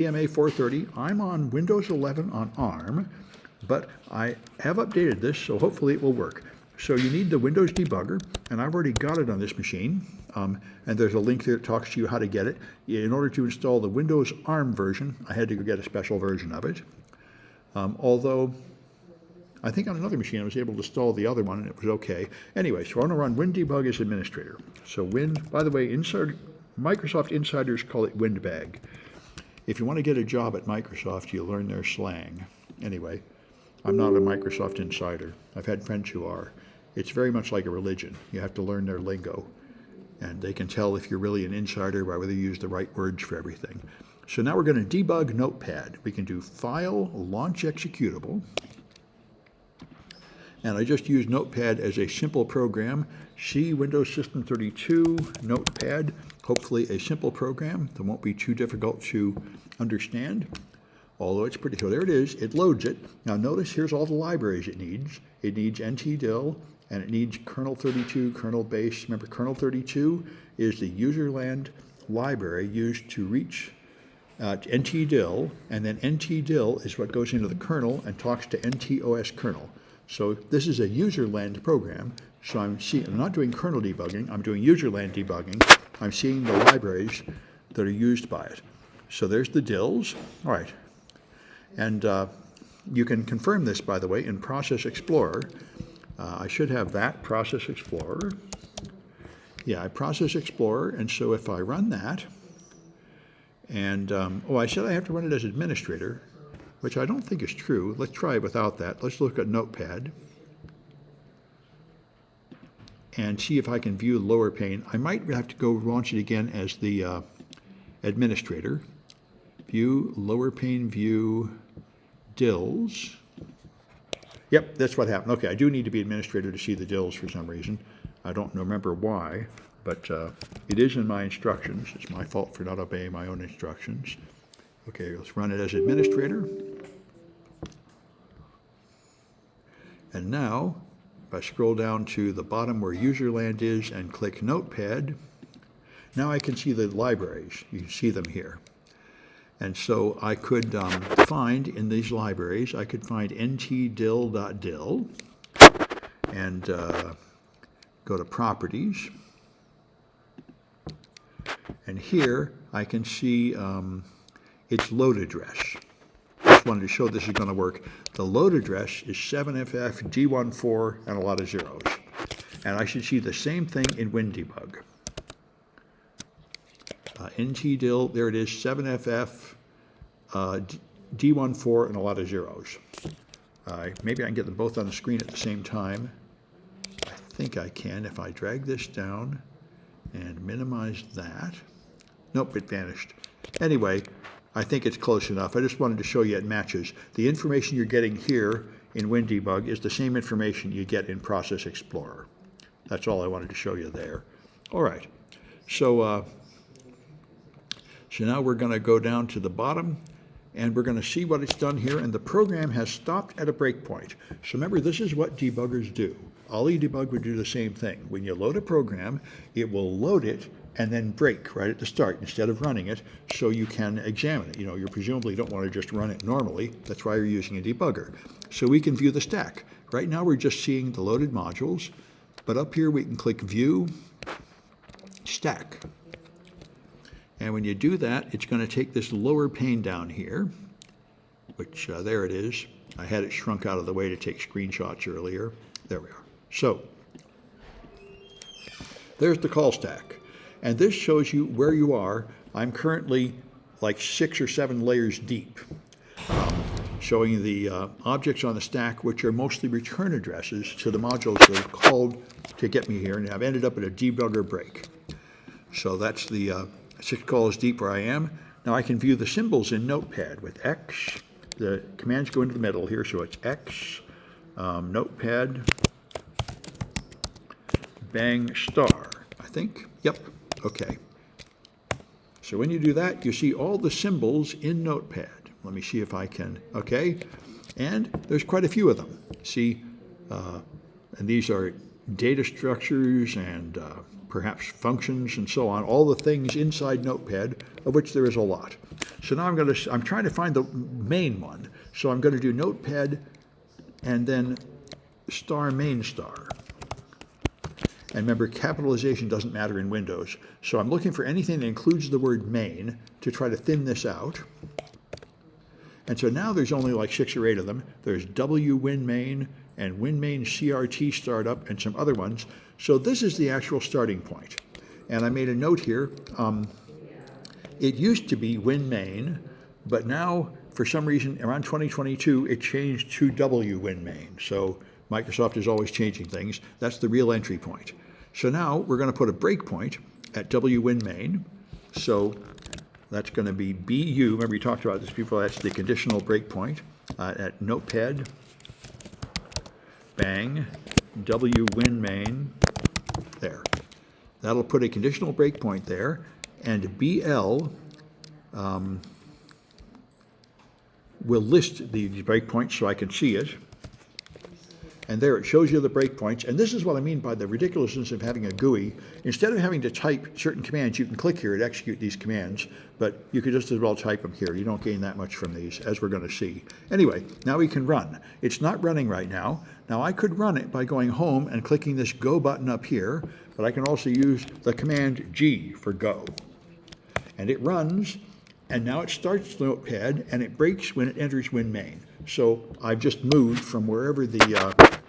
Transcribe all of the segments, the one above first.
EMA 430. I'm on Windows 11 on ARM, but I have updated this, so hopefully it will work. So you need the Windows debugger, and I've already got it on this machine, and there's a link there that talks to you how to get it. In order to install the Windows ARM version, I had to go get a special version of it. Although, I think on another machine I was able to install the other one and it was okay. Anyway, so I want to run WinDebug as administrator. So by the way, Microsoft insiders call it Windbag. If you want to get a job at Microsoft, you learn their slang. Anyway, I'm not a Microsoft insider. I've had friends who are. It's very much like a religion. You have to learn their lingo. And they can tell if you're really an insider by whether you use the right words for everything. So now we're going to debug Notepad. We can do File, Launch Executable. And I just use Notepad as a simple program. C, Windows System 32, Notepad. Hopefully a simple program that won't be too difficult to understand. Although it's pretty cool. There it is. It loads it. Now notice here's all the libraries it needs. It needs ntdil, and it needs kernel 32, kernel base. Remember, kernel 32 is the userland library used to reach ntdil, and then ntdil is what goes into the kernel and talks to NTOS kernel. So this is a userland program. So I'm not doing kernel debugging. I'm doing userland debugging. I'm seeing the libraries that are used by it. So there's the dils. All right. And you can confirm this, by the way, in Process Explorer. I should have that, Process Explorer. Yeah, Process Explorer. And so if I run that, and, I said I have to run it as administrator, which I don't think is true. Let's try it without that. Let's look at Notepad and see if I can view lower pane. I might have to go launch it again as the administrator. View, lower pane view, dils. Yep, that's what happened. Okay, I do need to be administrator to see the dils for some reason. I don't remember why, but it is in my instructions. It's my fault for not obeying my own instructions. Okay, let's run it as administrator. And now, if I scroll down to the bottom where userland is and click Notepad, now I can see the libraries. You can see them here. And so I could find in these libraries, I could find ntdil.dil and go to Properties. And here I can see its load address. Just wanted to show this is going to work. The load address is 7FF G14 and a lot of zeros. And I should see the same thing in WinDebug. ntdil, there it is, 7FF D14 and a lot of zeros. Maybe I can get them both on the screen at the same time. I think I can if I drag this down and minimize that. Nope, it vanished. Anyway, I think it's close enough. I just wanted to show you it matches. The information you're getting here in WinDebug is the same information you get in Process Explorer. That's all I wanted to show you there. All right. So now we're going to go down to the bottom, and we're going to see what it's done here. And the program has stopped at a breakpoint. So remember, this is what debuggers do. OllyDebug would do the same thing. When you load a program, it will load it and then break right at the start instead of running it, so you can examine it. You presumably don't want to just run it normally. That's why you're using a debugger. So we can view the stack. Right now we're just seeing the loaded modules, but up here we can click View, Stack. And when you do that, it's going to take this lower pane down here, which there it is. I had it shrunk out of the way to take screenshots earlier. There we are. So there's the call stack. And this shows you where you are. I'm currently like 6 or 7 layers deep, showing the objects on the stack, which are mostly return addresses to the modules that are called to get me here, and I've ended up at a debugger break. So that's the 6 calls deep where I am. Now I can view the symbols in Notepad with X. The commands go into the middle here, so it's X, Notepad, bang, star, I think. Yep. Okay. So when you do that, you see all the symbols in Notepad. Let me see if I can. Okay. And there's quite a few of them. See, and these are data structures and perhaps functions and so on, all the things inside Notepad, of which there is a lot. So now I'm trying to find the main one. So I'm going to do Notepad and then star main star. And remember, capitalization doesn't matter in Windows. So I'm looking for anything that includes the word main to try to thin this out. And so now there's only like 6 or 8 of them. There's WinMain and WinMain CRT startup and some other ones. So this is the actual starting point. And I made a note here. It used to be WinMain, but now, for some reason, around 2022, it changed to WinMain. So Microsoft is always changing things. That's the real entry point. So now we're going to put a breakpoint at WinMain. So that's going to be BU. Remember, we talked about this before. That's the conditional breakpoint at Notepad, bang, WinMain, there. That'll put a conditional breakpoint there. And BL will list the breakpoints so I can see it. And there it shows you the breakpoints. And this is what I mean by the ridiculousness of having a GUI. Instead of having to type certain commands, you can click here and execute these commands, but you could just as well type them here. You don't gain that much from these, as we're going to see. Anyway, now we can run. It's not running right now. Now I could run it by going home and clicking this Go button up here, but I can also use the command G for Go. And it runs, and now it starts Notepad, and it breaks when it enters WinMain. So I've just moved from wherever the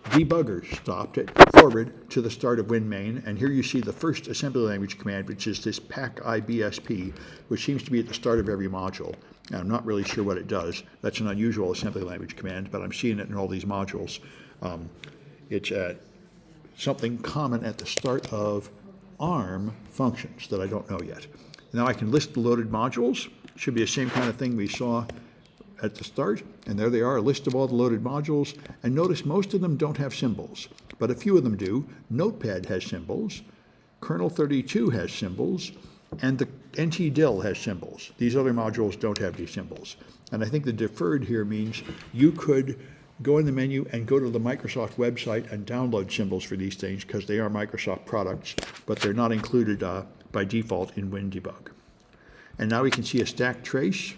debugger stopped it forward to the start of WinMain, and here you see the first assembly language command, which is this packibsp, which seems to be at the start of every module. Now, I'm not really sure what it does. That's an unusual assembly language command, but I'm seeing it in all these modules. It's something common at the start of ARM functions that I don't know yet. Now I can list the loaded modules. Should be the same kind of thing we saw at the start. And there they are, a list of all the loaded modules. And notice most of them don't have symbols, but a few of them do. Notepad has symbols, Kernel 32 has symbols, and the NTDill has symbols. These other modules don't have these symbols. And I think the deferred here means you could go in the menu and go to the Microsoft website and download symbols for these things because they are Microsoft products, but they're not included by default in WinDebug. And now we can see a stack trace.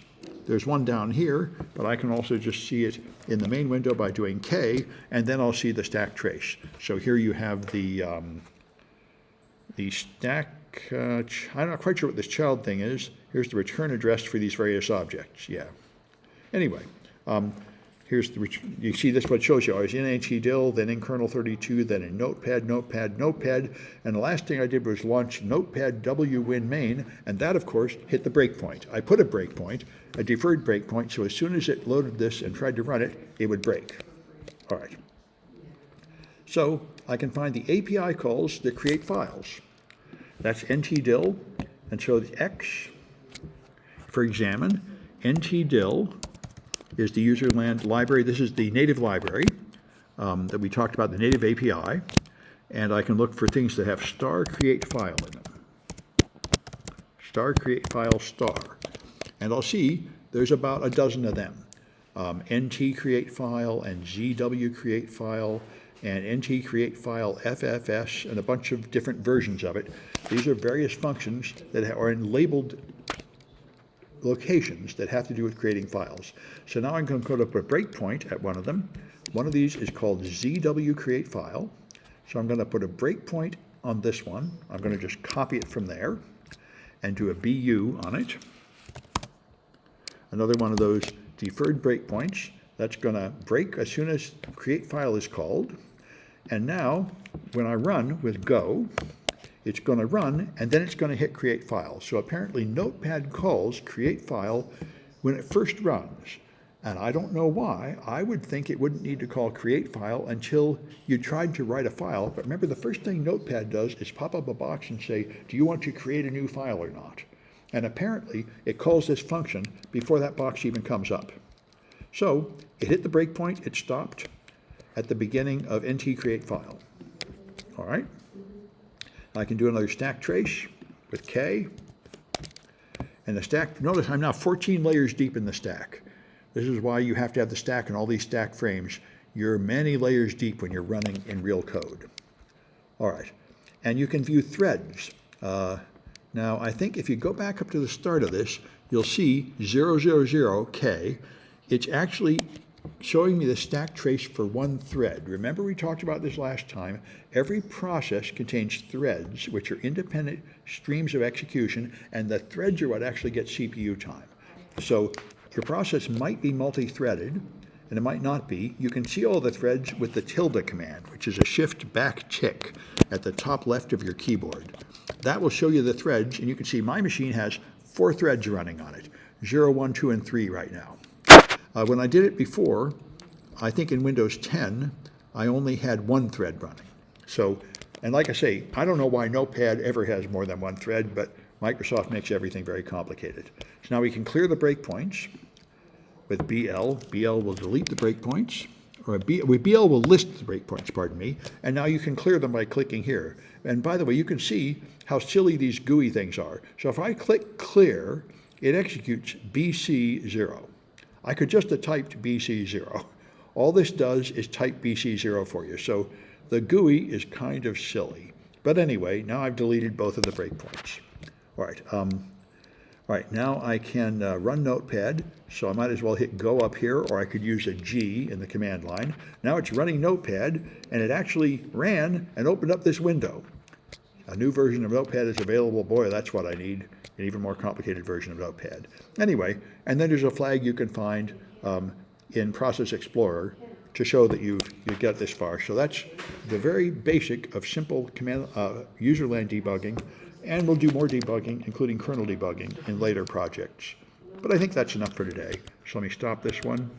There's one down here, but I can also just see it in the main window by doing K, and then I'll see the stack trace. So here you have the stack, I'm not quite sure what this child thing is. Here's the return address for these various objects, yeah. Anyway, here's you see this, what shows you. I was in NTDill, then in Kernel 32, then in Notepad, and the last thing I did was launch Notepad WinMain, and that, of course, hit the breakpoint. I put a breakpoint, a deferred breakpoint, so as soon as it loaded this and tried to run it, it would break. All right. So I can find the API calls that create files. That's NTDill, and so the X for examine, NTDill is the user land library. This is the native library that we talked about, the native API. And I can look for things that have star create file in them. Star create file star. And I'll see there's about a dozen of them. NT create file and ZW create file and NT create file FFS and a bunch of different versions of it. These are various functions that are in labeled locations that have to do with creating files. So now I'm going to put up a breakpoint at one of them. One of these is called ZW create file. So I'm going to put a breakpoint on this one. I'm going to just copy it from there and do a BU on it. Another one of those deferred breakpoints. That's going to break as soon as create file is called. And now when I run with Go, it's going to run, and then it's going to hit create file. So apparently Notepad calls create file when it first runs. And I don't know why. I would think it wouldn't need to call create file until you tried to write a file. But remember, the first thing Notepad does is pop up a box and say, do you want to create a new file or not? And apparently it calls this function before that box even comes up. So it hit the breakpoint, it stopped at the beginning of NT create file. All right. I can do another stack trace with K. And the stack, notice I'm now 14 layers deep in the stack. This is why you have to have the stack and all these stack frames. You're many layers deep when you're running in real code. All right. and you can view threads. Now, I think if you go back up to the start of this, you'll see 000K. It's actually showing me the stack trace for one thread. Remember we talked about this last time. Every process contains threads, which are independent streams of execution, and the threads are what actually get CPU time. So your process might be multi-threaded, and it might not be. You can see all the threads with the tilde command, which is a shift back tick at the top left of your keyboard. That will show you the threads, and you can see my machine has 4 threads running on it, 0, 1, 2, and 3 right now. When I did it before, I think in Windows 10, I only had 1 thread running. So, and like I say, I don't know why Notepad ever has more than 1 thread, but Microsoft makes everything very complicated. So now we can clear the breakpoints with BL. BL will delete the breakpoints, or BL will list the breakpoints, pardon me, and now you can clear them by clicking here. And by the way, you can see how silly these GUI things are. So if I click clear, it executes BC0. I could just have typed BC0. All this does is type BC0 for you. So the GUI is kind of silly. But anyway, now I've deleted both of the breakpoints. All right, now I can run Notepad, so I might as well hit Go up here, or I could use a G in the command line. Now it's running Notepad, and it actually ran and opened up this window. A new version of Notepad is available. Boy, that's what I need, an even more complicated version of Notepad. Anyway, and then there's a flag you can find in Process Explorer to show that you get this far. So that's the very basic of simple command userland debugging, and we'll do more debugging, including kernel debugging, in later projects. But I think that's enough for today. So let me stop this one.